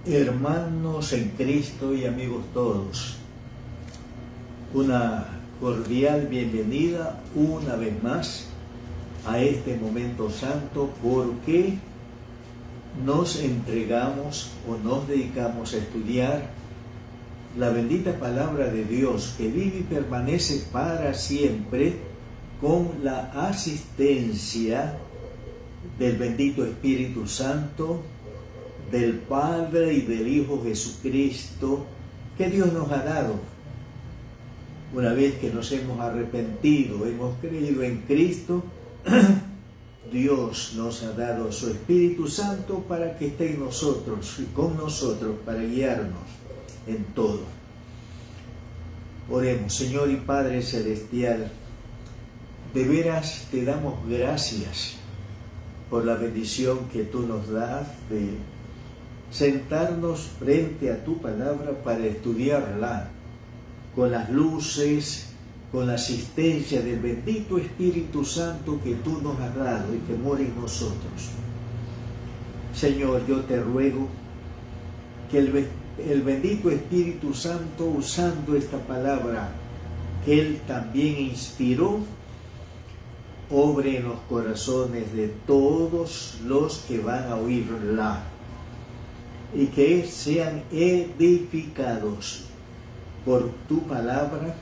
Hermanos en Cristo y amigos todos, una cordial bienvenida una vez más a este momento santo, porque nos entregamos o nos dedicamos a estudiar la bendita palabra de Dios que vive y permanece para siempre, con la asistencia del bendito Espíritu Santo, del Padre y del Hijo Jesucristo, que Dios nos ha dado. Una vez que nos hemos arrepentido, hemos creído en Cristo, Dios nos ha dado su Espíritu Santo para que esté en nosotros y con nosotros, para guiarnos en todo. Oremos. Señor y Padre Celestial, de veras te damos gracias por la bendición que tú nos das de sentarnos frente a tu palabra para estudiarla con las luces, con la asistencia del bendito Espíritu Santo que tú nos has dado y que mora en nosotros. Señor, yo te ruego que el bendito Espíritu Santo, usando esta palabra que Él también inspiró, obre en los corazones de todos los que van a oírla, y que sean edificados por tu palabra,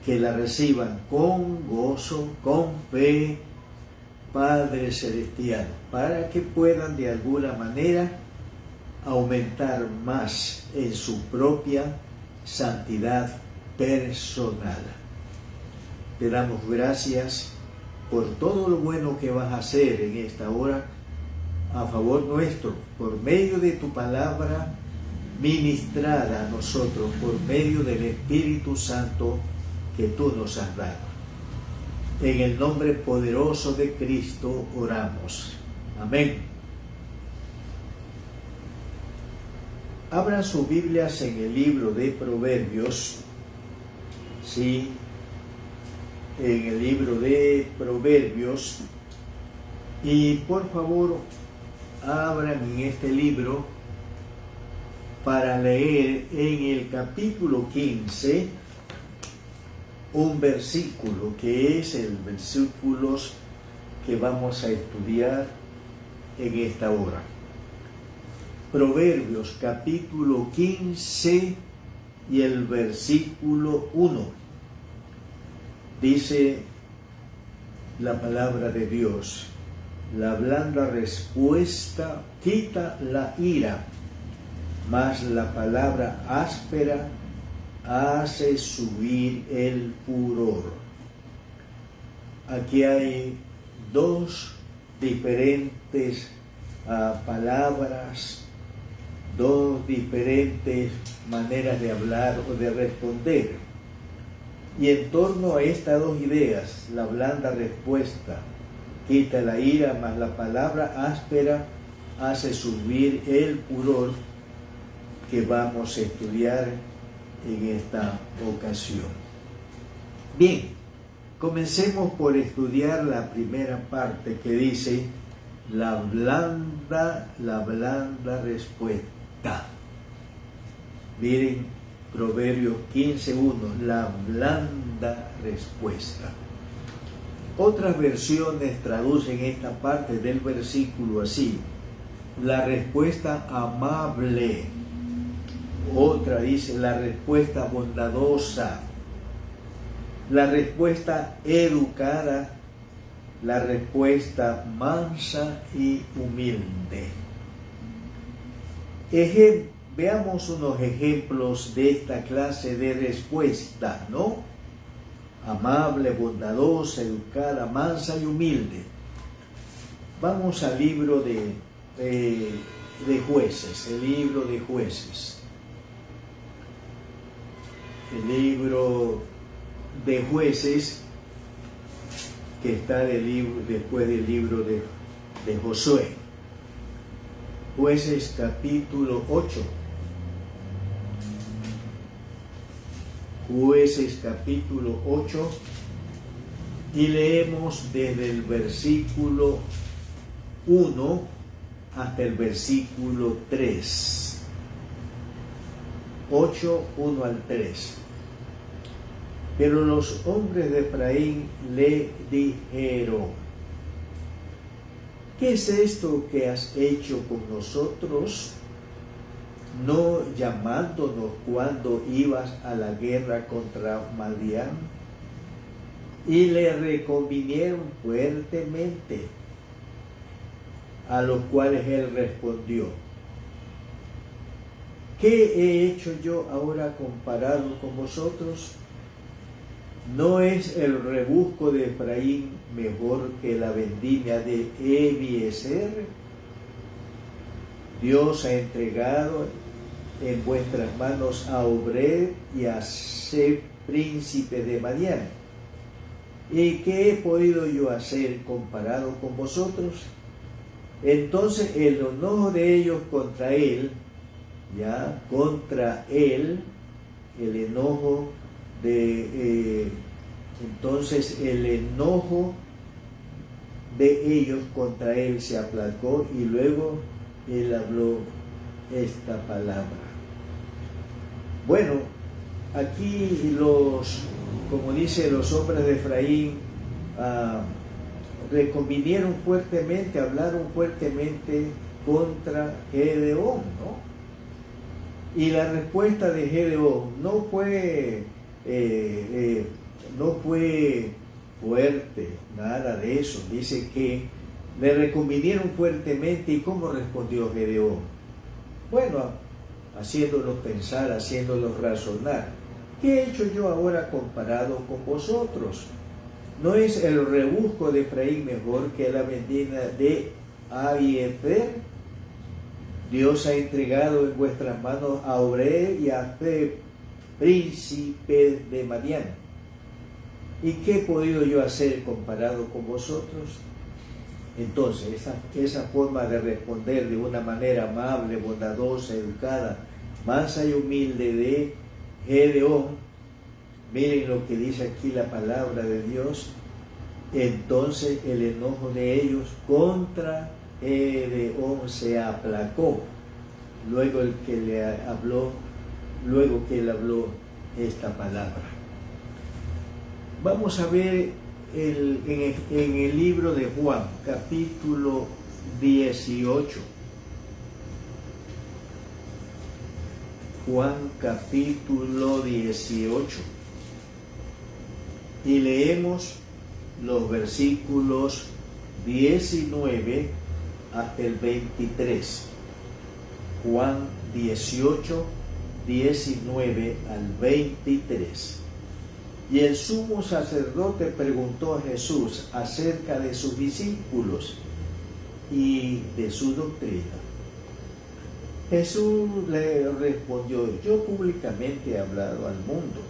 que la reciban con gozo, con fe, Padre Celestial, para que puedan de alguna manera aumentar más en su propia santidad personal. Te damos gracias por todo lo bueno que vas a hacer en esta hora a favor nuestro, por medio de tu palabra ministrada a nosotros, por medio del Espíritu Santo que tú nos has dado. En el nombre poderoso de Cristo oramos. Amén. Abran sus Biblias en el libro de Proverbios. Sí, en el libro de Proverbios. Y por favor, abran en este libro para leer en el capítulo 15 un versículo que es el versículo que vamos a estudiar en esta hora. Proverbios capítulo 15 y el versículo 1. Dice la palabra de Dios: la blanda respuesta quita la ira, mas la palabra áspera hace subir el furor. Aquí hay dos diferentes palabras, dos diferentes maneras de hablar o de responder. Y en torno a estas dos ideas, la blanda respuesta quita la ira, mas la palabra áspera hace subir el furor, que vamos a estudiar en esta ocasión. Bien, comencemos por estudiar la primera parte que dice la blanda respuesta. Miren, Proverbios 15:1, la blanda respuesta. Otras versiones traducen esta parte del versículo así: la respuesta amable. Otra dice la respuesta bondadosa, la respuesta educada, la respuesta mansa y humilde. Veamos unos ejemplos de esta clase de respuesta, ¿no? Amable, bondadosa, educada, mansa y humilde. Vamos al libro de Jueces, el libro de Jueces. El libro de Jueces, que está después del libro de Josué. Jueces capítulo 8. Jueces capítulo 8, y leemos desde el versículo 1 hasta el versículo 3. 8, 1 al 3. Pero los hombres de Efraín le dijeron: ¿qué es esto que has hecho con nosotros, no llamándonos cuando ibas a la guerra contra Madián? Y le reconvinieron fuertemente, a los cuales él respondió: ¿qué he hecho yo ahora comparado con vosotros? ¿No es el rebusco de Efraín mejor que la vendimia de Ebiezer? Dios ha entregado en vuestras manos a Obed y a Seb, príncipe de Madián. ¿Y qué he podido yo hacer comparado con vosotros? Entonces el enojo de ellos contra él, el enojo el enojo de ellos contra él se aplacó, y luego él habló esta palabra. Bueno, aquí como dice, los hombres de Efraín reconvinieron fuertemente, hablaron fuertemente contra Gedeón, ¿no? Y la respuesta de Gedeón no fue fuerte, nada de eso. Dice que le reconvinieron fuertemente. ¿Y cómo respondió Gedeón? Bueno, haciéndolos pensar, haciéndolos razonar. ¿Qué he hecho yo ahora comparado con vosotros? ¿No es el rebusco de Efraín mejor que la vendimia de Abiezer? Dios ha entregado en vuestras manos a Obed y a Seb, príncipe de Madián. ¿Y qué he podido yo hacer comparado con vosotros? Entonces, esa forma de responder de una manera amable, bondadosa, educada, mansa y humilde de Gedeón, miren lo que dice aquí la palabra de Dios. Entonces el enojo de ellos contra Gedeón se aplacó, luego que él habló esta palabra. Vamos a ver en el libro de Juan, capítulo 18. Juan capítulo 18. Y leemos los versículos 19 hasta el 23. Juan 18, 19 al 23. Y el sumo sacerdote preguntó a Jesús acerca de sus discípulos y de su doctrina. Jesús le respondió: yo públicamente he hablado al mundo.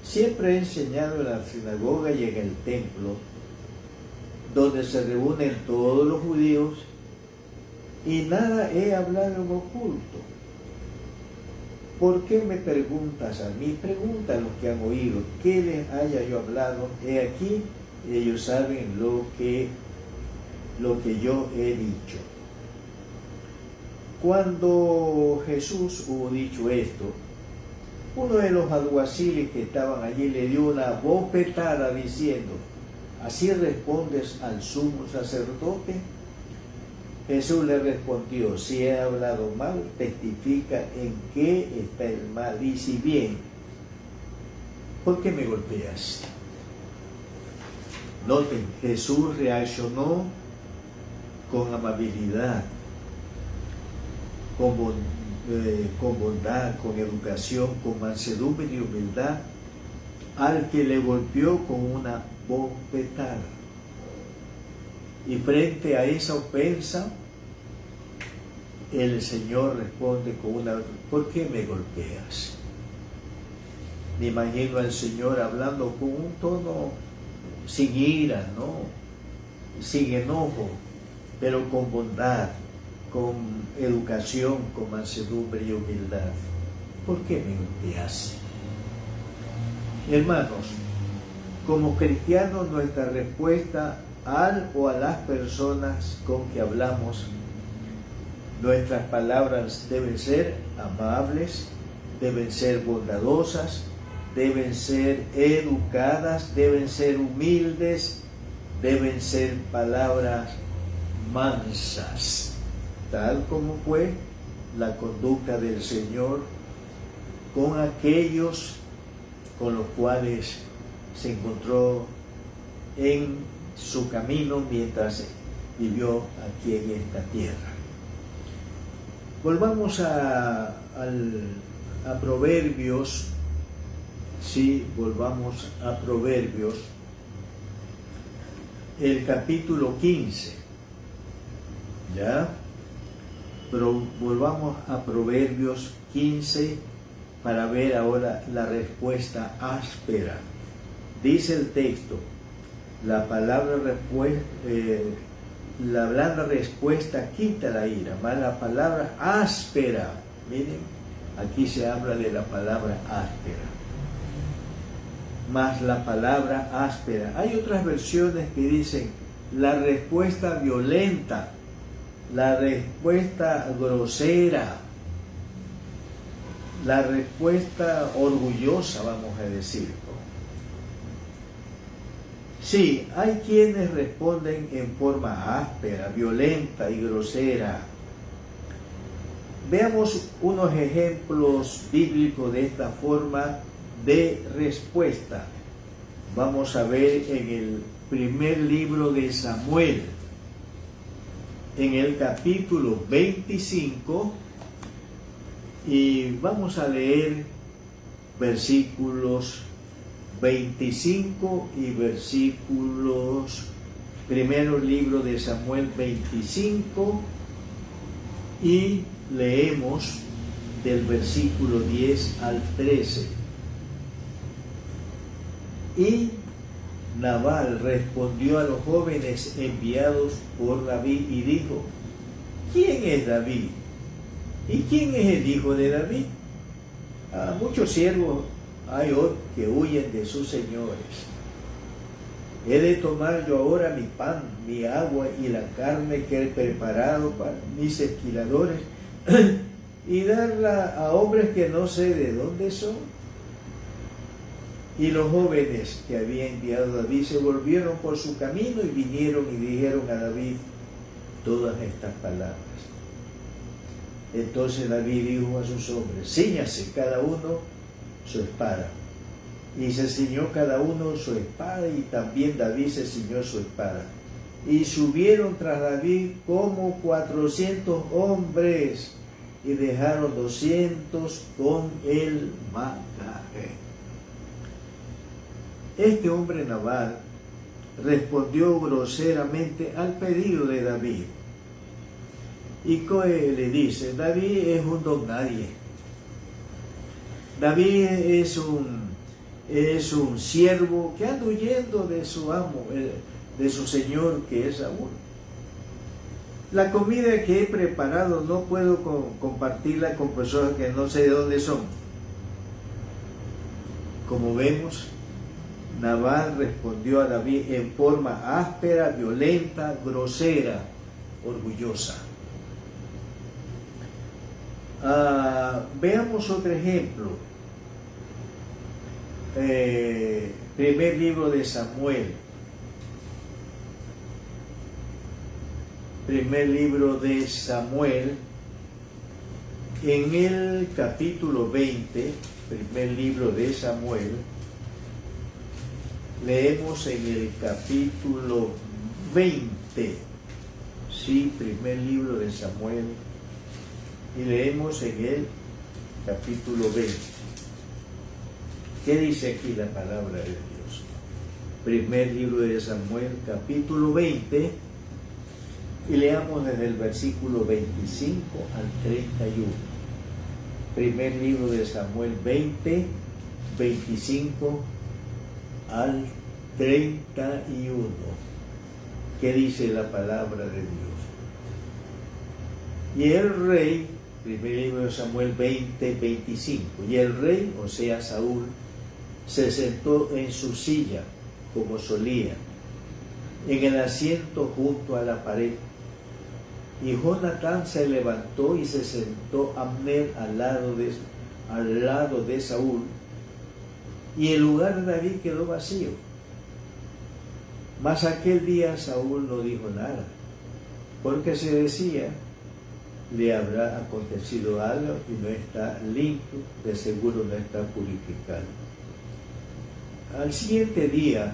Siempre he enseñado en la sinagoga y en el templo, donde se reúnen todos los judíos, y nada he hablado en oculto. ¿Por qué me preguntas a mí? Pregunta a los que han oído, ¿qué les haya yo hablado? He aquí, ellos saben lo que yo he dicho. Cuando Jesús hubo dicho esto, uno de los alguaciles que estaban allí le dio una bofetada diciendo: ¿así respondes al sumo sacerdote? Jesús le respondió: si he hablado mal, testifica en qué está el mal, y si bien, ¿por qué me golpeas? Noten, Jesús reaccionó con amabilidad, con bondad, con educación, con mansedumbre y humildad al que le golpeó con una bofetada. Y frente a esa ofensa, el Señor responde con una: ¿por qué me golpeas? Me imagino al Señor hablando con un tono sin ira, ¿no? Sin enojo, pero con bondad, con educación, con mansedumbre y humildad. ¿Por qué me golpeas? Hermanos, como cristianos, nuestra respuesta al o a las personas con que hablamos, nuestras palabras deben ser amables, deben ser bondadosas, deben ser educadas, deben ser humildes, deben ser palabras mansas, tal como fue la conducta del Señor con aquellos con los cuales se encontró en su camino mientras vivió aquí en esta tierra. Volvamos a Proverbios, sí, volvamos a Proverbios, el capítulo 15, ¿ya? Pero volvamos a Proverbios 15 para ver ahora la respuesta áspera. Dice el texto, la blanda respuesta quita la ira, más la palabra áspera. Miren, aquí se habla de la palabra áspera. Más la palabra áspera. Hay otras versiones que dicen la respuesta violenta, la respuesta grosera, la respuesta orgullosa, vamos a decir. Sí, hay quienes responden en forma áspera, violenta y grosera. Veamos unos ejemplos bíblicos de esta forma de respuesta. Vamos a ver en el primer libro de Samuel, en el capítulo 25, y vamos a leer versículos 25 y versículos, primero libro de Samuel 25, y leemos del versículo 10 al 13. Y Nabal respondió a los jóvenes enviados por David y dijo: ¿quién es David? ¿Y quién es el hijo de David? Muchos siervos hay hoy que huyen de sus señores. He de tomar yo ahora mi pan, mi agua y la carne que he preparado para mis esquiladores y darla a hombres que no sé de dónde son. Y los jóvenes que había enviado David se volvieron por su camino y vinieron y dijeron a David todas estas palabras. Entonces David dijo a sus hombres: cíñase cada uno su espada. Y se ciñó cada uno su espada, y también David se ciñó su espada. Y subieron tras David como 400 hombres, y dejaron 200 con el bagaje. Este hombre Nabal respondió groseramente al pedido de David. Y le dice: David es un don nadie. David es un siervo que anda huyendo de su amo, de su señor, que es Saúl. La comida que he preparado no puedo compartirla con personas que no sé de dónde son. Como vemos, Nabal respondió a David en forma áspera, violenta, grosera, orgullosa. Veamos otro ejemplo. Primer libro de Samuel. Primer libro de Samuel, en el capítulo 20, primer libro de Samuel, leemos en el capítulo 20, sí, primer libro de Samuel, y leemos en el capítulo 20. ¿Qué dice aquí la palabra de Dios? Primer libro de Samuel, capítulo 20, y leamos desde el versículo 25 al 31. Primer libro de Samuel 20, 25 al 31. ¿Qué dice la palabra de Dios? Y el rey, primer libro de Samuel 20, 25, y el rey, o sea Saúl, se sentó en su silla, como solía, en el asiento junto a la pared. Y Jonatán se levantó y se sentó Abner al lado al lado de Saúl, y el lugar de David quedó vacío. Mas aquel día Saúl no dijo nada, porque se decía, le habrá acontecido algo y no está limpio, de seguro no está purificado. Al siguiente día,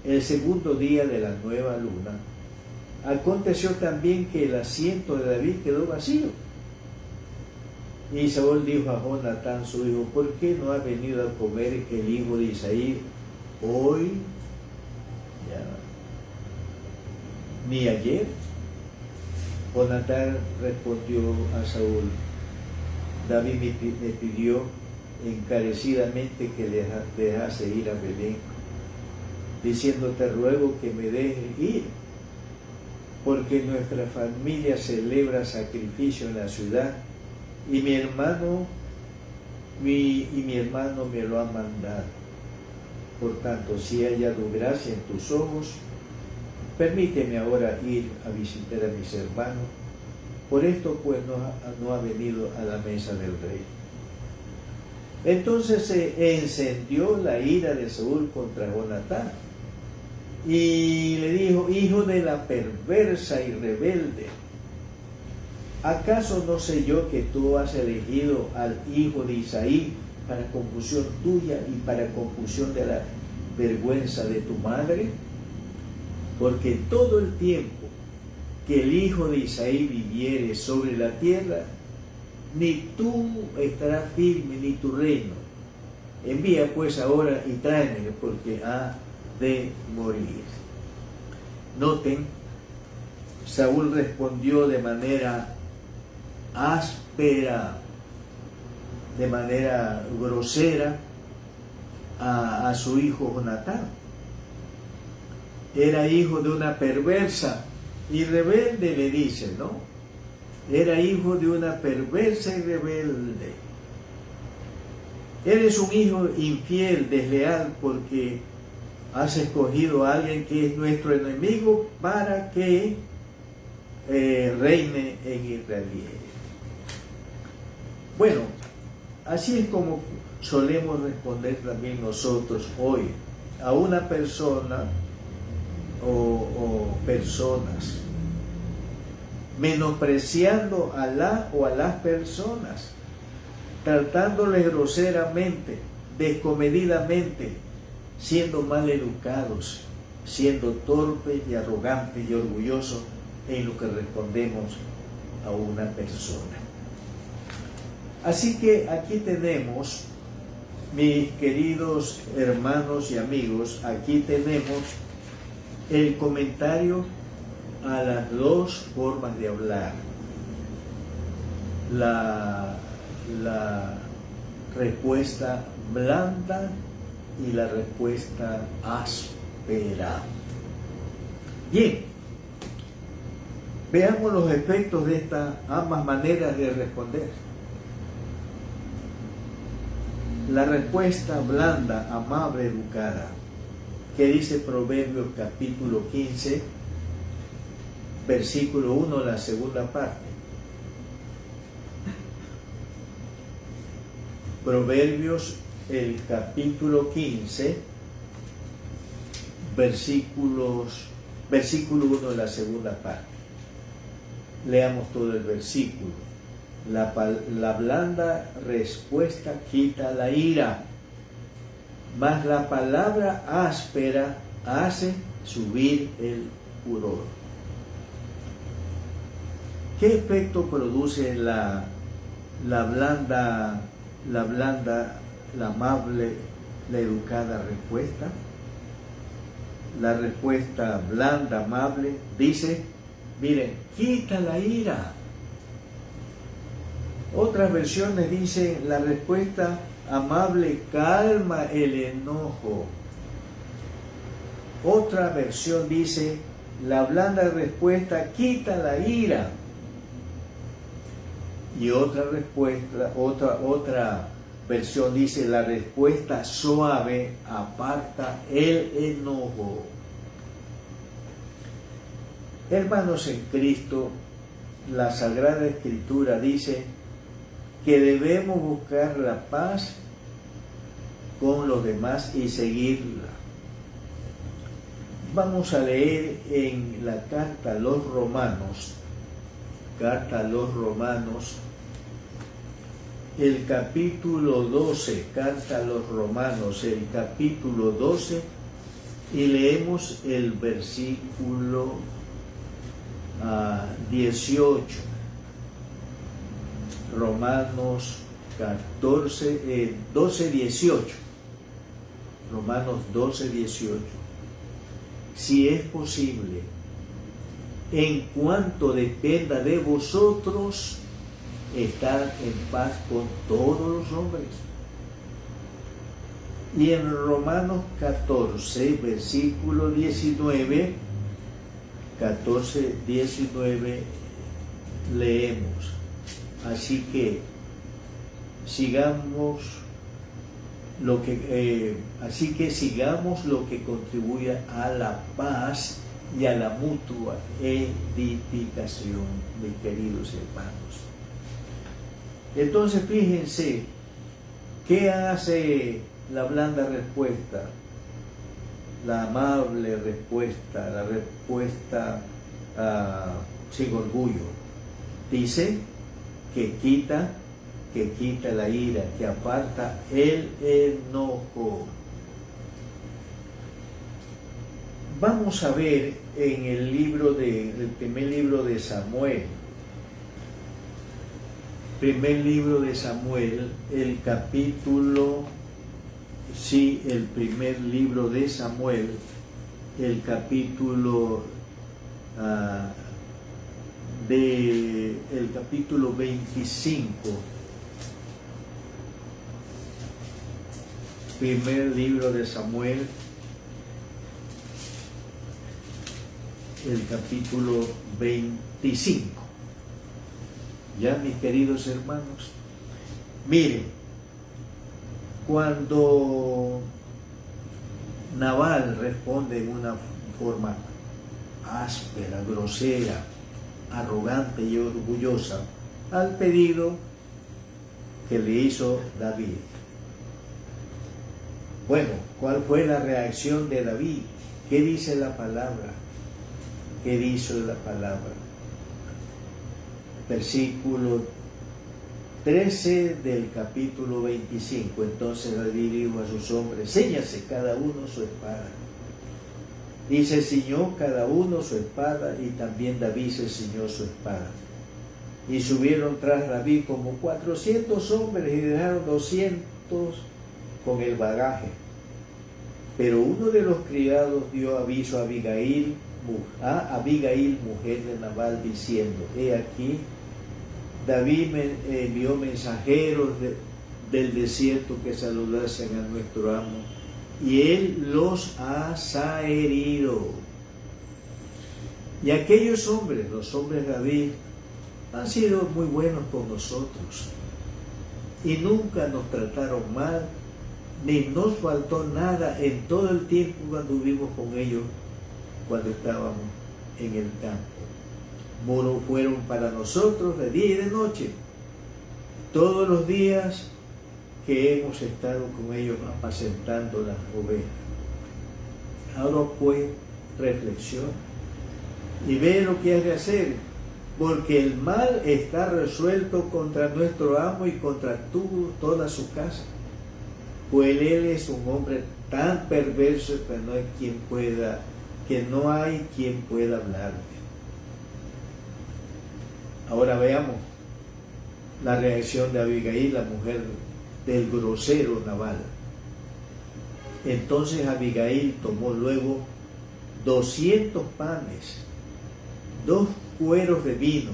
el segundo día de la nueva luna, aconteció también que el asiento de David quedó vacío. Y Saúl dijo a Jonatán su hijo, ¿por qué no ha venido a comer el hijo de Isaí hoy? Ni ayer. Jonatán respondió a Saúl, David me pidió encarecidamente que le dejase ir a Belén, diciendo, te ruego que me dejes ir, porque nuestra familia celebra sacrificio en la ciudad, y mi hermano me lo ha mandado. Por tanto, si he hallado gracia en tus ojos, permíteme ahora ir a visitar a mis hermanos. Por esto pues no ha venido a la mesa del rey. Entonces se encendió la ira de Saúl contra Jonatán y le dijo, hijo de la perversa y rebelde, ¿acaso no sé yo que tú has elegido al hijo de Isaí para confusión tuya y para confusión de la vergüenza de tu madre? Porque todo el tiempo que el hijo de Isaí viviere sobre la tierra, ni tú estarás firme, ni tu reino. Envía pues ahora y tráemelo, porque ha de morir. Noten, Saúl respondió de manera áspera, de manera grosera a su hijo Jonatán. Era hijo de una perversa y rebelde, le dice, ¿no? Era hijo de una perversa y rebelde. Eres un hijo infiel, desleal, porque has escogido a alguien que es nuestro enemigo para que reine en Israel. Bueno, así es como solemos responder también nosotros hoy a una persona o personas, menospreciando a la o a las personas, tratándoles groseramente, descomedidamente, siendo mal educados, siendo torpes y arrogantes y orgullosos en lo que respondemos a una persona. Así que aquí tenemos, mis queridos hermanos y amigos, aquí tenemos el comentario a las dos formas de hablar. La respuesta blanda y la respuesta áspera. Bien, veamos los efectos de estas ambas maneras de responder. La respuesta blanda, amable, educada, que dice Proverbios capítulo 15, versículo 1, la segunda parte. Proverbios, el capítulo 15, versículo 1, la segunda parte. Leamos todo el versículo. La blanda respuesta quita la ira, mas la palabra áspera hace subir el furor. ¿Qué efecto produce la blanda, la amable, la educada respuesta? La respuesta blanda, amable, dice, miren, quita la ira. Otras versiones dicen, la respuesta amable calma el enojo. Otra versión dice, la blanda respuesta quita la ira. Y otra respuesta, otra versión dice, la respuesta suave aparta el enojo. Hermanos en Cristo, la Sagrada Escritura dice que debemos buscar la paz con los demás y seguirla. Vamos a leer en la carta a los Romanos, el capítulo 12, carta a los Romanos, el capítulo 12, y leemos el versículo 18. Romanos 12, 18. Romanos 12, 18. Si es posible, en cuanto dependa de vosotros, estad en paz con todos los hombres. Y en Romanos 14, versículo 19, 14, 19, leemos: así que sigamos lo que contribuya a la paz y a la mutua edificación, mis queridos hermanos. Entonces fíjense, ¿qué hace la blanda respuesta? La amable respuesta, la respuesta sin orgullo. Dice que quita la ira, que aparta el enojo. Vamos a ver en el primer libro de Samuel, el capítulo, el primer libro de Samuel, el capítulo el capítulo 25. Primer libro de Samuel, el capítulo 25. Ya, mis queridos hermanos, miren, cuando Nabal responde en una forma áspera, grosera, arrogante y orgullosa al pedido que le hizo David. Bueno, ¿cuál fue la reacción de David? ¿Qué dice la palabra? ¿Qué dice la palabra? Versículo 13 del capítulo 25. Entonces David dijo a sus hombres: céñase cada uno su espada. Y se ciñó cada uno su espada, y también David se ciñó su espada. Y subieron tras David como 400 hombres y dejaron 200 con el bagaje. Pero uno de los criados dio aviso a Abigail, mujer de Nabal, diciendo: he aquí, David me envió mensajeros del desierto que saludasen a nuestro amo, y él los ha herido. Y aquellos hombres, los hombres de David, han sido muy buenos con nosotros y nunca nos trataron mal, ni nos faltó nada en todo el tiempo cuando vivimos con ellos, cuando estábamos en el campo. Moros fueron para nosotros de día y de noche, todos los días que hemos estado con ellos apacentando las ovejas. Ahora pues reflexiona y ve lo que has de hacer, porque el mal está resuelto contra nuestro amo y contra toda su casa, pues él es un hombre tan perverso que no hay quien pueda hablarle. Ahora veamos la reacción de Abigail, la mujer del grosero Nabal. Entonces Abigail tomó luego 200 panes, 2 cueros de vino,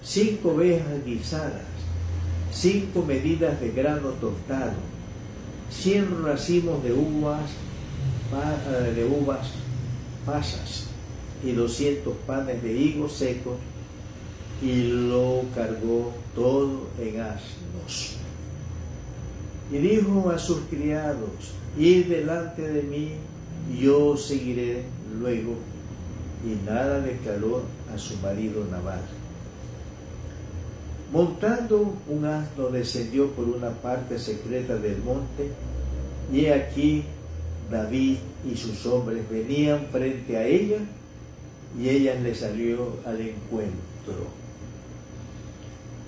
5 ovejas guisadas, 5 medidas de grano tostado, 100 racimos de uvas pasas y 200 panes de higos secos, y lo cargó todo en asnos. Y dijo a sus criados: id delante de mí, y yo seguiré luego. Y nada declaró a su marido Nabal. Montando un asno descendió por una parte secreta del monte, y aquí David y sus hombres venían frente a ella, y ella le salió al encuentro.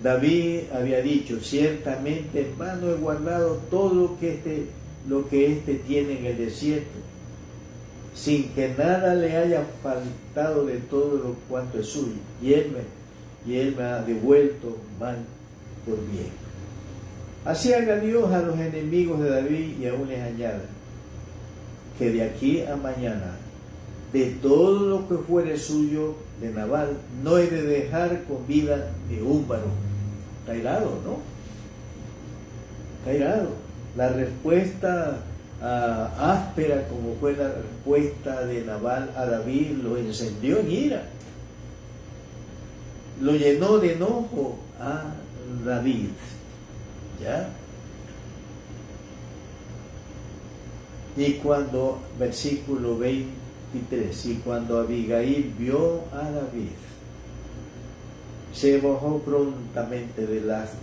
David había dicho: ciertamente en vano he guardado todo lo que éste tiene en el desierto, sin que nada le haya faltado de todo lo cuanto es suyo, y él me ha devuelto mal por bien. Así haga Dios a los enemigos de David, y aún les añada que de aquí a mañana, de todo lo que fuere suyo de Nabal, no he de dejar con vida de un varón. Está irado, ¿no? Está irado. La respuesta áspera, como fue la respuesta de Nabal a David, lo encendió en ira. Lo llenó de enojo a David. ¿Ya? Y cuando, versículo 23, y cuando Abigail vio a David, se bajó prontamente del asno,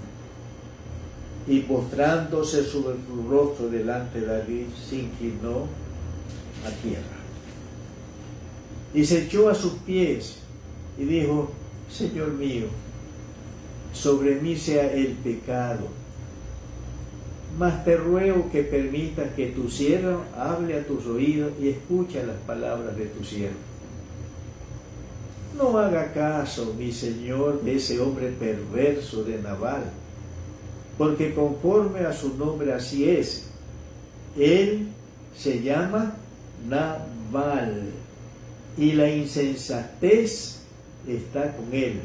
y postrándose sobre su rostro delante de David, se inclinó a tierra. Y se echó a sus pies y dijo: Señor mío, sobre mí sea el pecado, mas te ruego que permitas que tu siervo hable a tus oídos y escucha las palabras de tu siervo. No haga caso, mi señor, de ese hombre perverso de Nabal, porque conforme a su nombre así es. Él se llama Nabal, y la insensatez está con él.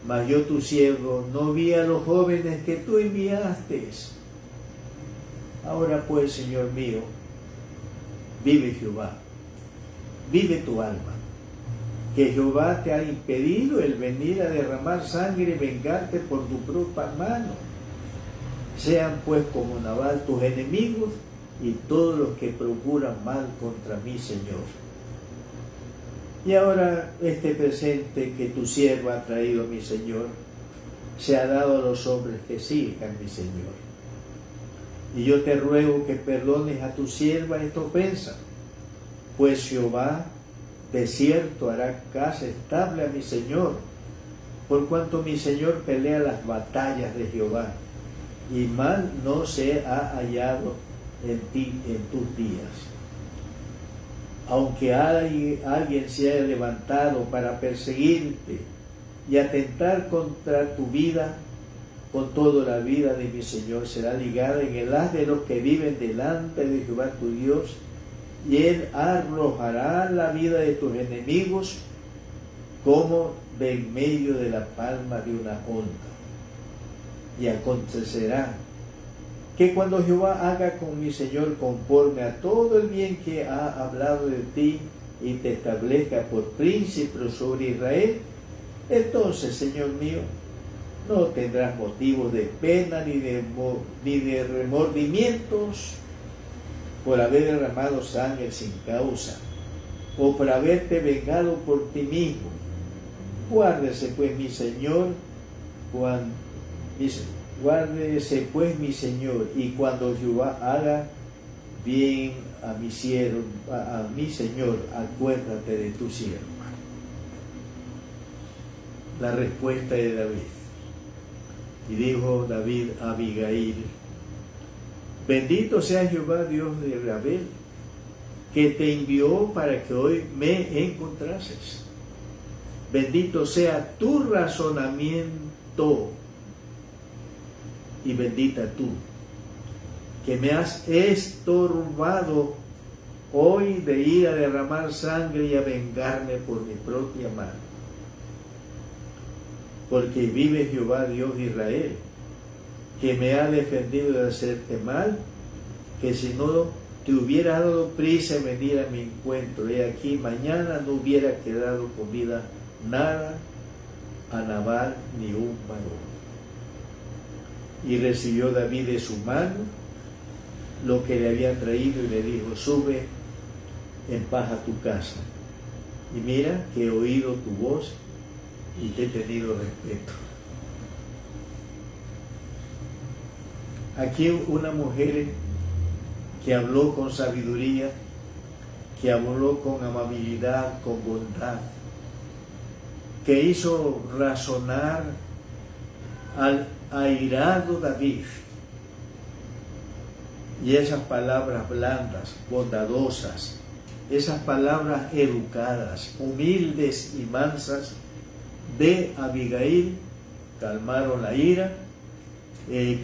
Mas yo, tu siervo, no vi a los jóvenes que tú enviaste. Ahora pues, Señor mío, vive Jehová, vive tu alma, que Jehová te ha impedido el venir a derramar sangre y vengarte por tu propia mano. Sean pues como Nabal tus enemigos y todos los que procuran mal contra mí, Señor. Y ahora este presente que tu siervo ha traído, mi Señor, se ha dado a los hombres que sigan, mi Señor. Y yo te ruego que perdones a tu sierva esta ofensa, pues Jehová de cierto hará casa estable a mi Señor, por cuanto mi Señor pelea las batallas de Jehová, y mal no se ha hallado en ti en tus días. Aunque alguien se haya levantado para perseguirte y atentar contra tu vida, con todo la vida de mi Señor será ligada en el haz de los que viven delante de Jehová tu Dios, y Él arrojará la vida de tus enemigos como de en medio de la palma de una onda. Y acontecerá que cuando Jehová haga con mi Señor conforme a todo el bien que ha hablado de ti, y te establezca por príncipe sobre Israel, entonces, Señor mío, no tendrás motivos de pena ni de remordimientos por haber derramado sangre sin causa, o por haberte vengado por ti mismo. Guárdese pues mi Señor, guárdese pues mi Señor, y cuando Jehová haga bien a mi siervo, a mi Señor, acuérdate de tu siervo. La respuesta de David. Y dijo David a Abigail: bendito sea Jehová, Dios de Israel, que te envió para que hoy me encontrases. Bendito sea tu razonamiento, y bendita tú, que me has estorbado hoy de ir a derramar sangre y a vengarme por mi propia mano. Porque vive Jehová, Dios de Israel, que me ha defendido de hacerte mal, que si no te hubiera dado prisa en venir a mi encuentro, y aquí mañana no hubiera quedado con vida nada a Nabal ni un varón. Y recibió David de su mano lo que le había traído, y le dijo: sube en paz a tu casa, y mira que he oído tu voz y te he tenido respeto. Aquí una mujer que habló con sabiduría, que habló con amabilidad, con bondad, que hizo razonar al airado David. Y esas palabras blandas, bondadosas, esas palabras educadas, humildes y mansas de Abigail calmaron la ira,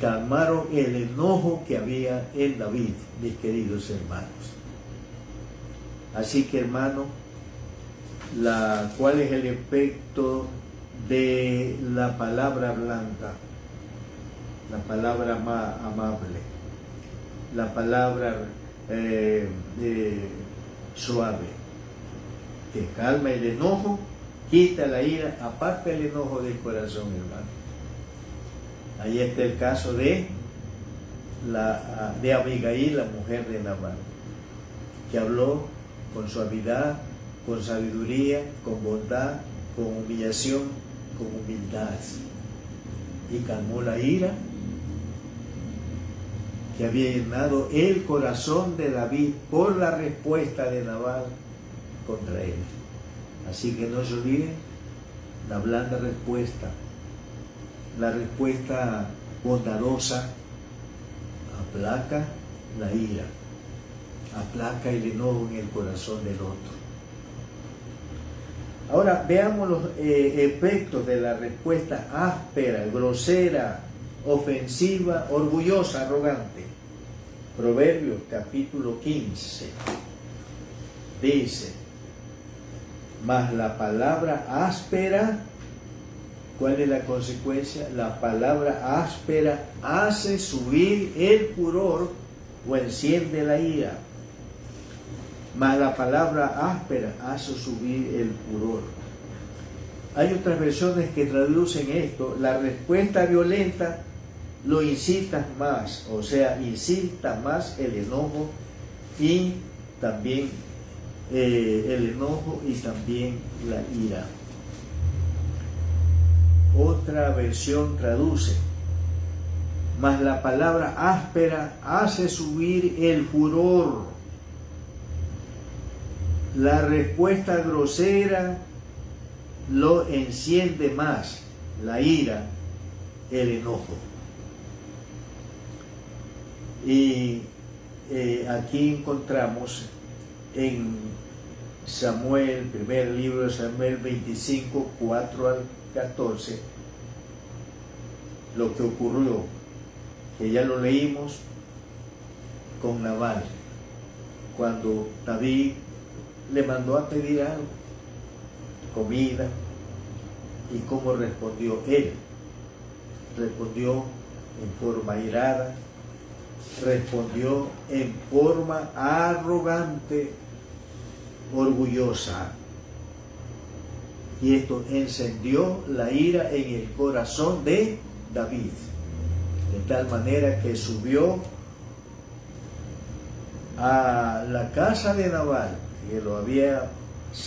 calmaron el enojo que había en David, mis queridos hermanos. Así que, hermano, ¿cuál es el efecto de la palabra blanda? La palabra amable, la palabra suave, que calma el enojo, quita la ira, aparta el enojo del corazón, hermano. Ahí está el caso de Abigail, la mujer de Nabal, que habló con suavidad, con sabiduría, con bondad, con humillación, con humildad, y calmó la ira que había llenado el corazón de David por la respuesta de Nabal contra él. Así que no se olviden la blanda respuesta, la respuesta bondadosa aplaca la ira, aplaca el enojo en el corazón del otro. Ahora veamos los efectos de la respuesta áspera, grosera, ofensiva, orgullosa, arrogante. Proverbios capítulo 15 dice: mas la palabra áspera, ¿cuál es la consecuencia? La palabra áspera hace subir el furor o enciende la ira. Mas la palabra áspera hace subir el furor. Hay otras versiones que traducen esto: la respuesta violenta lo incita más, o sea, incita más el enojo y también la ira. Otra versión traduce: mas la palabra áspera hace subir el furor. La respuesta grosera lo enciende más, la ira, el enojo. Y aquí encontramos en Samuel, primer libro de Samuel 25, 4 al 14, lo que ocurrió, que ya lo leímos con Nabal, cuando David le mandó a pedir algo, comida, y cómo respondió él. Respondió en forma irada, respondió en forma arrogante, orgullosa, y esto encendió la ira en el corazón de David, de tal manera que subió a la casa de Nabal, que lo había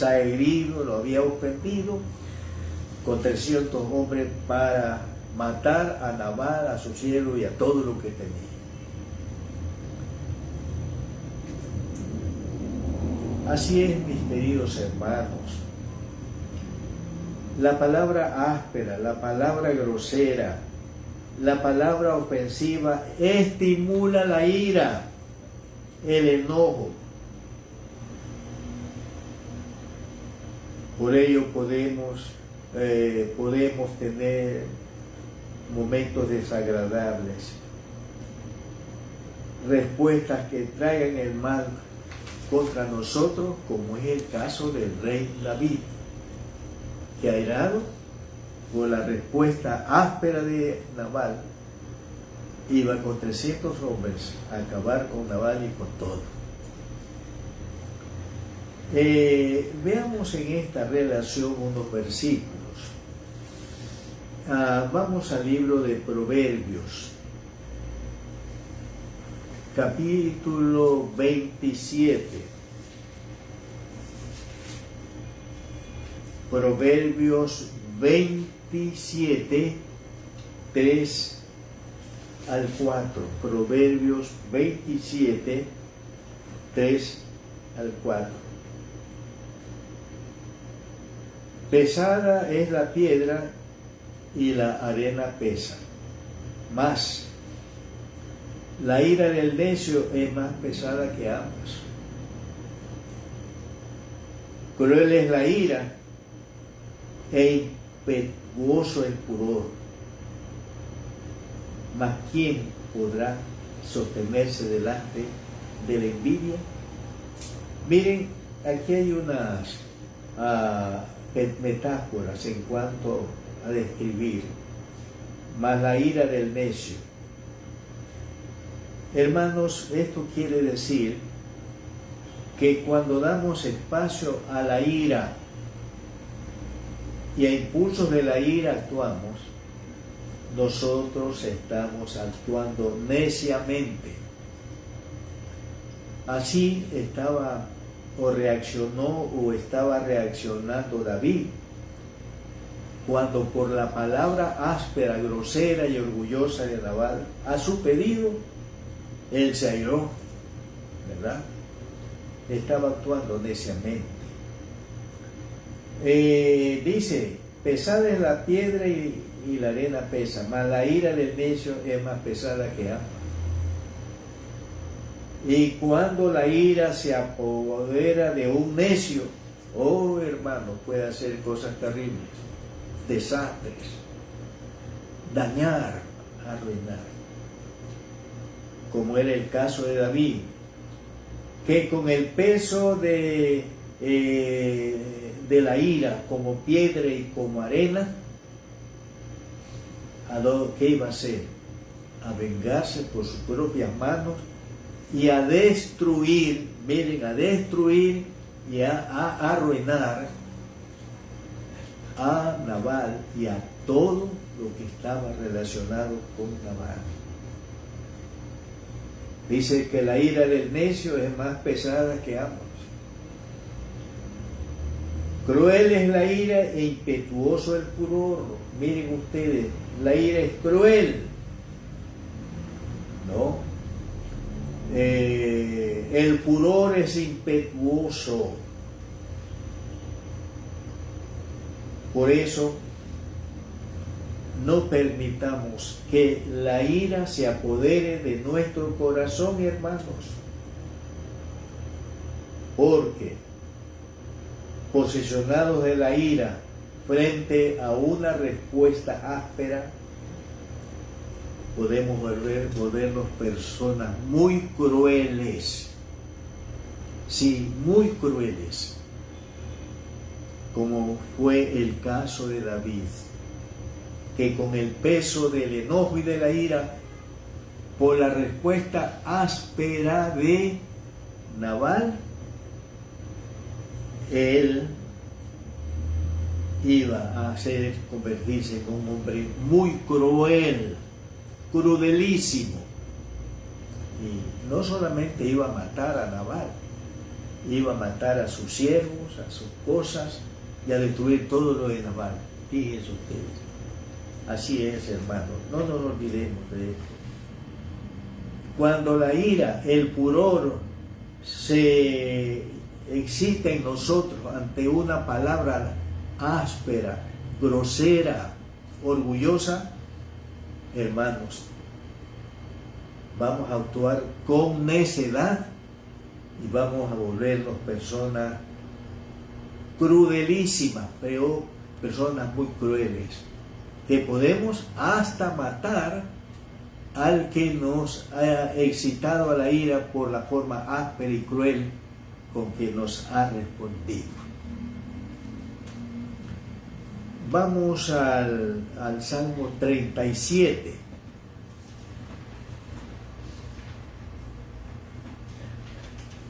herido, lo había ofendido, con 300 hombres para matar a Nabal, a su siervo y a todo lo que tenía. Así es, mis queridos hermanos. La palabra áspera, la palabra grosera, la palabra ofensiva estimula la ira, el enojo. Por ello podemos tener momentos desagradables, respuestas que traigan el mal contra nosotros, como es el caso del rey David, que airado por la respuesta áspera de Nabal, iba con 300 hombres a acabar con Nabal y con todo. Veamos en esta relación unos versículos. Vamos al libro de Proverbios, capítulo 27. Proverbios 27, 3 al 4. Proverbios 27, 3 al 4. Pesada es la piedra y la arena pesa, mas la ira del necio es más pesada que ambas. Cruel es la ira e impetuoso el furor, mas ¿quién podrá sostenerse delante de la envidia? Miren, aquí hay unas metáforas en cuanto a describir, mas la ira del necio. Hermanos, esto quiere decir que cuando damos espacio a la ira y a impulsos de la ira actuamos, nosotros estamos actuando neciamente. Así estaba estaba reaccionando David, cuando por la palabra áspera, grosera y orgullosa de Nabal a su pedido, él se airó, ¿verdad? Estaba actuando neciamente. Dice, pesada es la piedra y la arena pesa, mas la ira del necio es más pesada que ambas. Y cuando la ira se apodera de un necio, oh hermano, puede hacer cosas terribles, desastres, dañar, arruinar. Como era el caso de David, que con el peso de la ira como piedra y como arena, ¿qué iba a hacer? A vengarse por sus propias manos y a destruir, miren, a destruir y a arruinar a Nabal y a todo lo que estaba relacionado con Nabal. Dice que la ira del necio es más pesada que ambos. Cruel es la ira e impetuoso el furor. Miren ustedes, la ira es cruel, ¿no? El furor es impetuoso. Por eso, no permitamos que la ira se apodere de nuestro corazón, hermanos, porque posesionados de la ira frente a una respuesta áspera, podemos volvernos personas muy crueles, sí, muy crueles, como fue el caso de David, que con el peso del enojo y de la ira, por la respuesta áspera de Nabal, él iba a convertirse en un hombre muy cruel, crudelísimo. Y no solamente iba a matar a Nabal, iba a matar a sus siervos, a sus cosas y a destruir todo lo de Nabal. Fíjense ustedes. Así es, hermanos, no nos olvidemos de esto. Cuando la ira, el furor se excita en nosotros ante una palabra áspera, grosera, orgullosa, hermanos, vamos a actuar con necedad y vamos a volvernos personas crudelísimas, pero personas muy crueles, que podemos hasta matar al que nos ha excitado a la ira por la forma áspera y cruel con que nos ha respondido. Vamos al Salmo 37.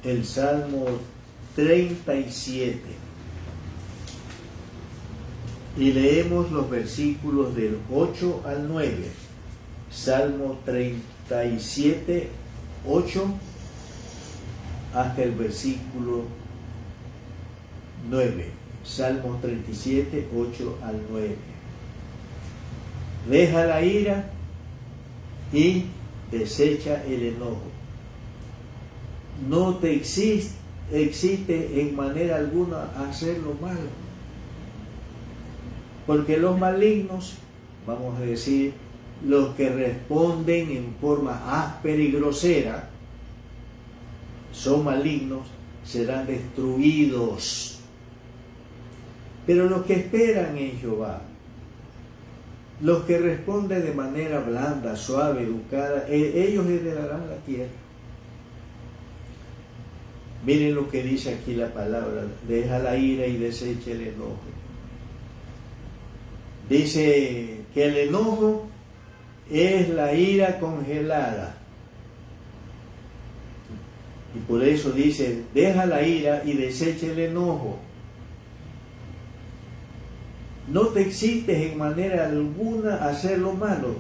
El Salmo 37. Y leemos los versículos del 8 al 9. Salmo 37, 8 hasta el versículo 9. Salmo 37, 8 al 9. Deja la ira y desecha el enojo. No te existe en manera alguna hacer lo malo, porque los malignos, vamos a decir, los que responden en forma áspera y grosera, son malignos, serán destruidos. Pero los que esperan en Jehová, los que responden de manera blanda, suave, educada, ellos heredarán la tierra. Miren lo que dice aquí la palabra: deja la ira y desecha el enojo. Dice que el enojo es la ira congelada. Y por eso dice, deja la ira y desecha el enojo. No te excites en manera alguna a hacer lo malo.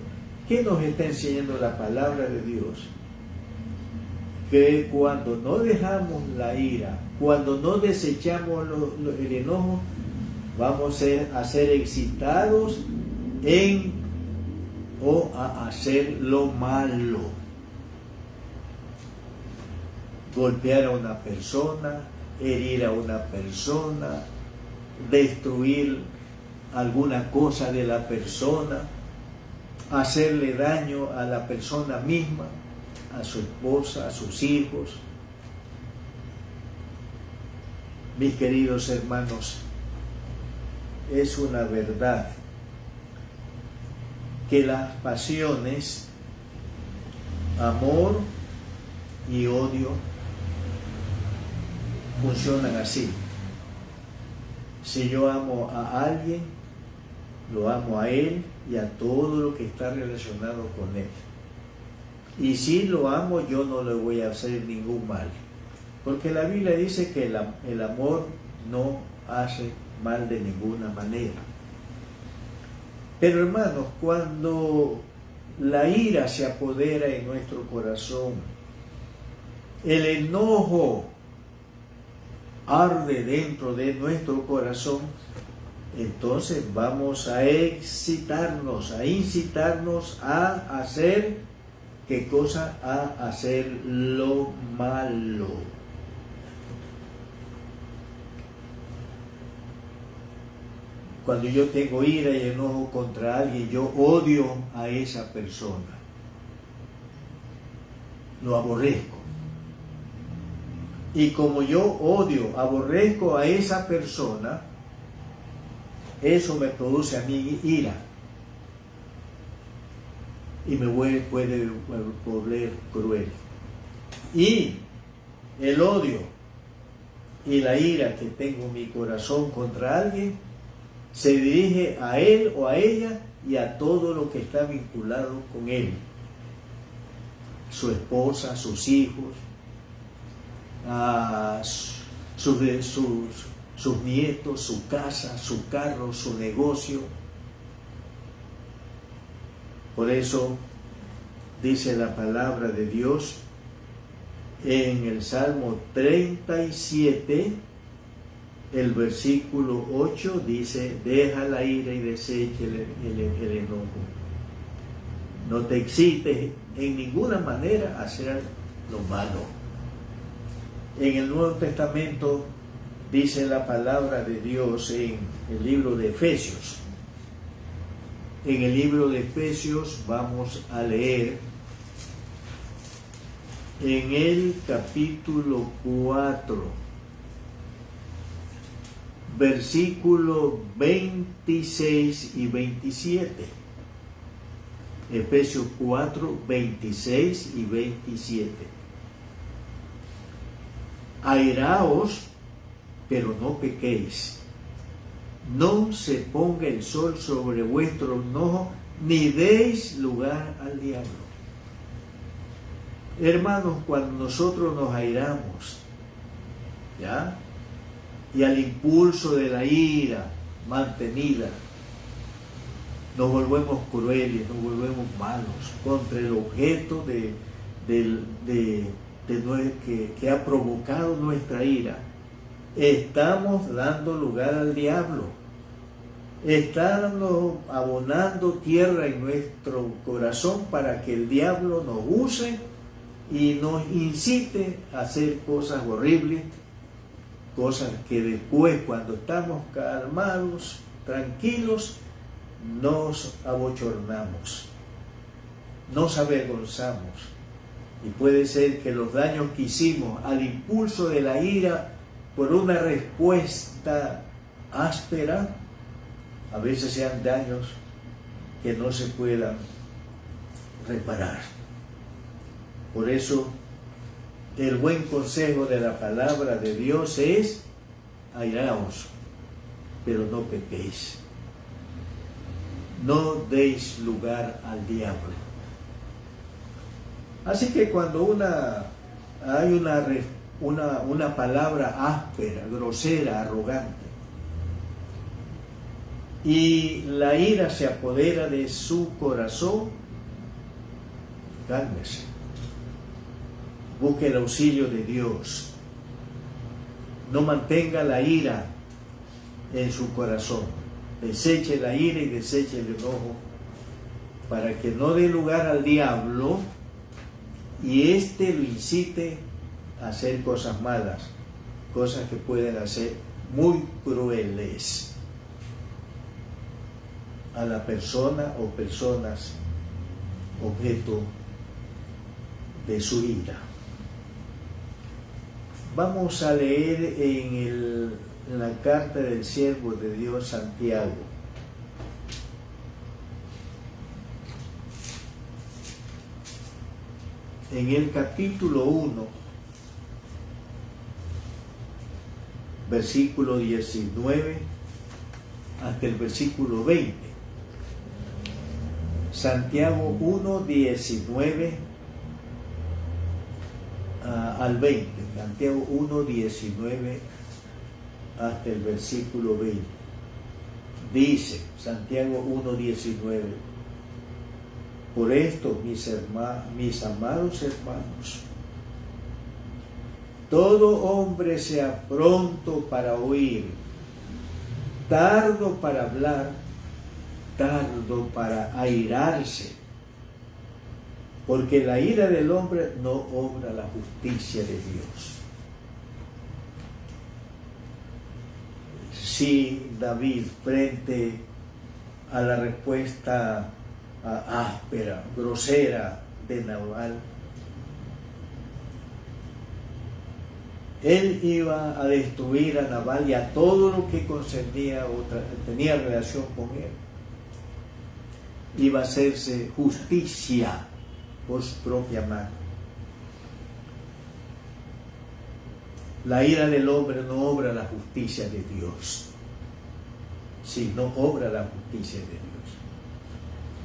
¿Qué nos está enseñando la palabra de Dios? Que cuando no dejamos la ira, cuando no desechamos el enojo, vamos a ser excitados a hacer lo malo. Golpear a una persona, herir a una persona, destruir alguna cosa de la persona, hacerle daño a la persona misma, a su esposa, a sus hijos. Mis queridos hermanos, es una verdad que las pasiones, amor y odio, funcionan así. Si yo amo a alguien, lo amo a él y a todo lo que está relacionado con él. Y si lo amo, yo no le voy a hacer ningún mal. Porque la Biblia dice que el amor no hace mal de ninguna manera. Pero hermanos, cuando la ira se apodera en nuestro corazón, el enojo arde dentro de nuestro corazón, entonces vamos a incitarnos a hacer, ¿qué cosa? A hacer lo malo. Cuando yo tengo ira y enojo contra alguien, yo odio a esa persona. Lo aborrezco. Y como yo aborrezco a esa persona, eso me produce a mí ira. Y me puede volver cruel. Y el odio y la ira que tengo en mi corazón contra alguien se dirige a él o a ella y a todo lo que está vinculado con él. Su esposa, sus hijos, a sus nietos, su casa, su carro, su negocio. Por eso dice la palabra de Dios en el Salmo 37, el versículo 8, dice: deja la ira y desecha el enojo. No te excites en ninguna manera a hacer lo malo. En el Nuevo Testamento dice la palabra de Dios en el libro de Efesios. En el libro de Efesios vamos a leer en el capítulo 4, versículo 26 y 27. Efesios 4, 26 y 27. Airaos, pero no pequéis. No se ponga el sol sobre vuestro enojo, ni deis lugar al diablo. Hermanos, cuando nosotros nos airamos, ¿ya? Y al impulso de la ira mantenida, nos volvemos crueles, nos volvemos malos contra el objeto que ha provocado nuestra ira. Estamos dando lugar al diablo. estarnos abonando tierra en nuestro corazón para que el diablo nos use y nos incite a hacer cosas horribles, cosas que después, cuando estamos calmados, tranquilos, nos abochornamos, nos avergonzamos. Y puede ser que los daños que hicimos al impulso de la ira por una respuesta áspera, a veces sean daños que no se puedan reparar. Por eso, el buen consejo de la palabra de Dios es: airaos, pero no pequéis. No deis lugar al diablo. Así que cuando hay una palabra áspera, grosera, arrogante, y la ira se apodera de su corazón, cálmese. Busque el auxilio de Dios. No mantenga la ira en su corazón. Deseche la ira y deseche el enojo para que no dé lugar al diablo y éste lo incite a hacer cosas malas, cosas que pueden hacer muy crueles a la persona o personas objeto de su ira. Vamos a leer en la carta del siervo de Dios Santiago. En el capítulo 1, versículo 19 hasta el versículo 20. Santiago 1, 19 al 20. Santiago 1, 19 hasta el versículo 20. Dice Santiago 1, 19: por esto, mis amados hermanos, todo hombre sea pronto para oír, tardo para hablar, tardo para airarse, porque la ira del hombre no obra la justicia de Dios. Si David, frente a la respuesta áspera, grosera de Nabal, él iba a destruir a Nabal y a todo lo que concernía tenía relación con él. Iba a hacerse justicia por su propia mano. La ira del hombre no obra la justicia de Dios. Sí, no obra la justicia de Dios.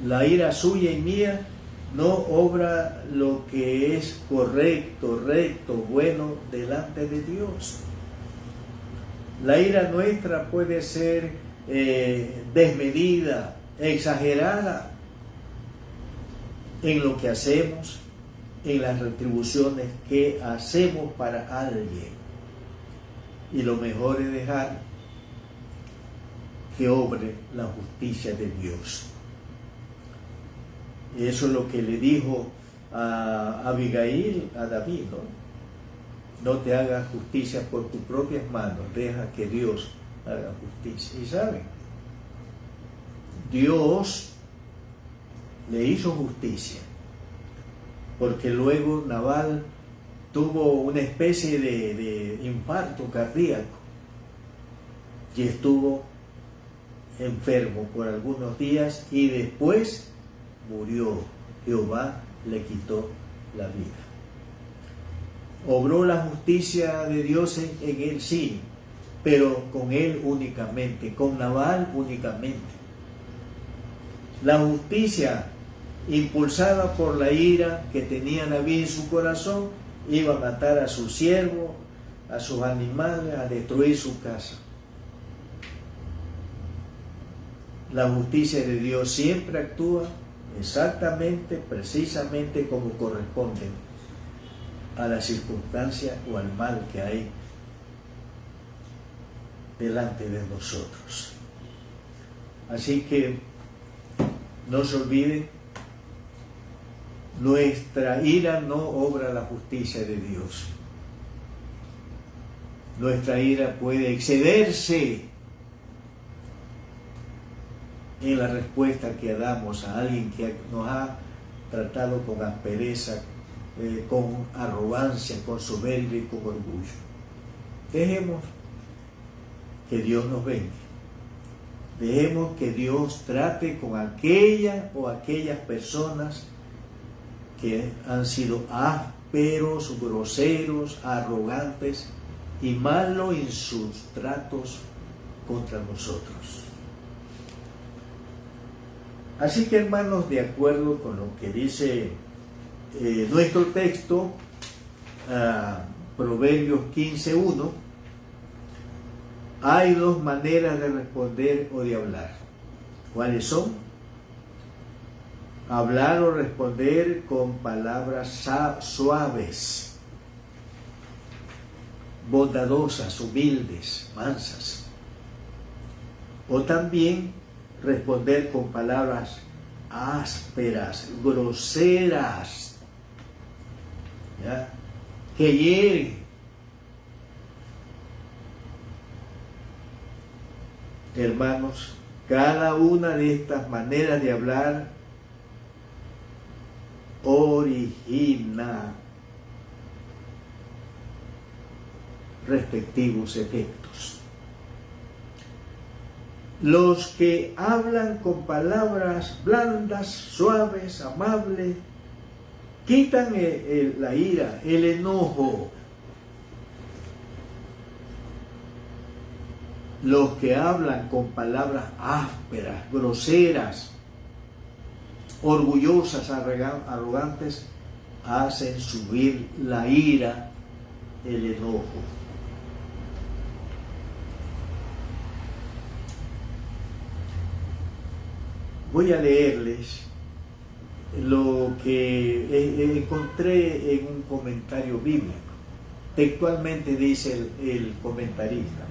La ira suya y mía no obra lo que es correcto, recto, bueno delante de Dios. La ira nuestra puede ser desmedida, exagerada en lo que hacemos, en las retribuciones que hacemos para alguien. Y lo mejor es dejar que obre la justicia de Dios. Y eso es lo que le dijo a Abigail, a David, ¿no? No te hagas justicia por tus propias manos, deja que Dios haga justicia. Y saben, Dios le hizo justicia, porque luego Nabal tuvo una especie de infarto cardíaco y estuvo enfermo por algunos días y después murió. Jehová le quitó la vida. Obró la justicia de Dios en él, sí, pero con él únicamente, con Nabal únicamente. La justicia impulsada por la ira que tenía David en su corazón iba a matar a su siervo, a sus animales, a destruir su casa. La justicia de Dios siempre actúa exactamente, precisamente como corresponde a la circunstancia o al mal que hay delante de nosotros. Así que no se olviden, nuestra ira no obra la justicia de Dios. Nuestra ira puede excederse en la respuesta que damos a alguien que nos ha tratado con aspereza, con arrogancia, con soberbia y con orgullo. Dejemos que Dios nos venga. Dejemos que Dios trate con aquella o aquellas personas que han sido ásperos, groseros, arrogantes y malos en sus tratos contra nosotros. Así que, hermanos, de acuerdo con lo que dice nuestro texto, Proverbios 15:1, hay dos maneras de responder o de hablar. ¿Cuáles son? Hablar o responder con palabras suaves, bondadosas, humildes, mansas. O también responder con palabras ásperas, groseras, ¿ya?, que hieren. Hermanos, cada una de estas maneras de hablar origina respectivos efectos. Los que hablan con palabras blandas, suaves, amables, quitan la ira, el enojo. Los que hablan con palabras ásperas, groseras, orgullosas, arrogantes, hacen subir la ira, el enojo. Voy a leerles lo que encontré en un comentario bíblico. Textualmente dice el comentarista.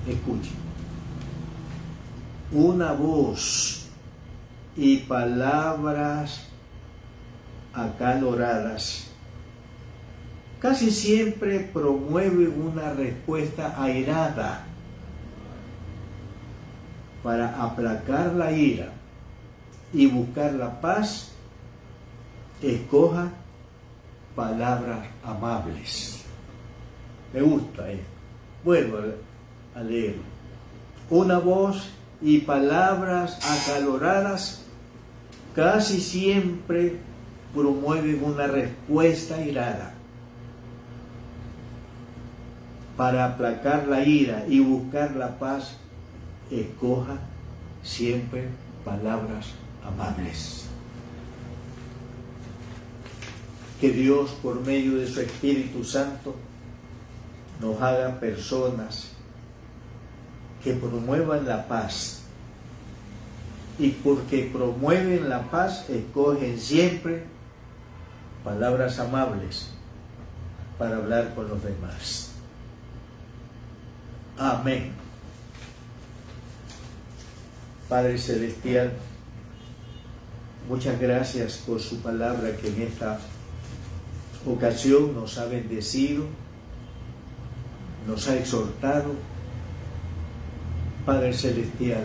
Escuchen. Una voz y palabras acaloradas casi siempre promueven una respuesta airada. Para aplacar la ira y buscar la paz, escoja palabras amables. Me gusta esto. Vuelvo a leerlo. Una voz y palabras acaloradas casi siempre promueven una respuesta airada. Para aplacar la ira y buscar la paz, escoja siempre palabras amables. Que Dios, por medio de su Espíritu Santo, nos haga personas que promuevan la paz. Y porque promueven la paz, escogen siempre palabras amables para hablar con los demás. Amén. Padre Celestial, muchas gracias por su palabra que en esta ocasión nos ha bendecido, nos ha exhortado. Padre Celestial,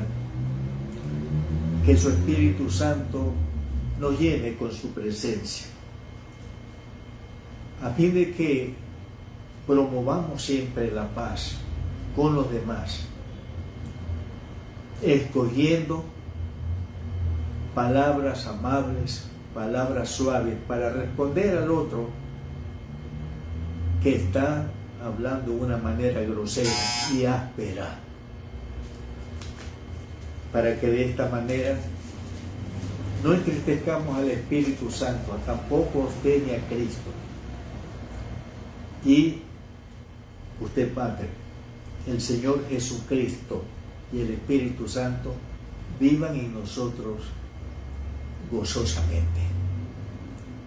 que su Espíritu Santo nos llene con su presencia, a fin de que promovamos siempre la paz con los demás, escogiendo palabras amables, palabras suaves para responder al otro que está hablando de una manera grosera y áspera, para que de esta manera no entristezcamos al Espíritu Santo, tampoco a usted ni a Cristo. Y usted, Padre, el Señor Jesucristo y el Espíritu Santo vivan en nosotros gozosamente.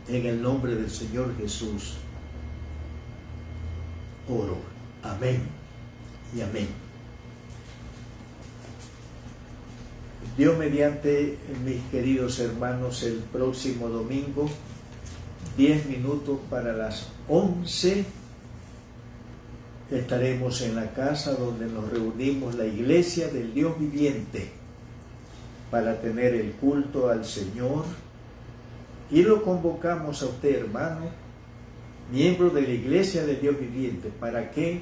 En el nombre del Señor Jesús oro. Amén y amén. Dios mediante, mis queridos hermanos, el próximo domingo, 10 minutos para las 11, estaremos en la casa donde nos reunimos, la iglesia del Dios viviente, para tener el culto al Señor. Y lo convocamos a usted, hermano, miembro de la iglesia del Dios viviente, para que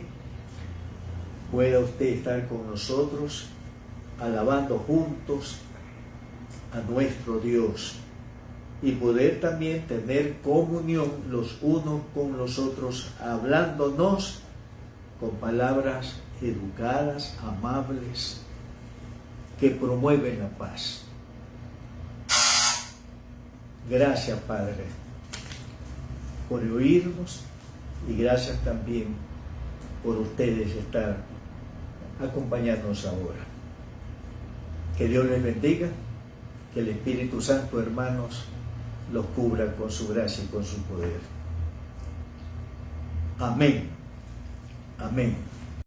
pueda usted estar con nosotros, alabando juntos a nuestro Dios, y poder también tener comunión los unos con los otros, hablándonos con palabras educadas, amables, que promueven la paz. Gracias, Padre, por oírnos, y gracias también por ustedes estar acompañándonos ahora. Que Dios les bendiga, que el Espíritu Santo, hermanos, los cubra con su gracia y con su poder. Amén. Amén.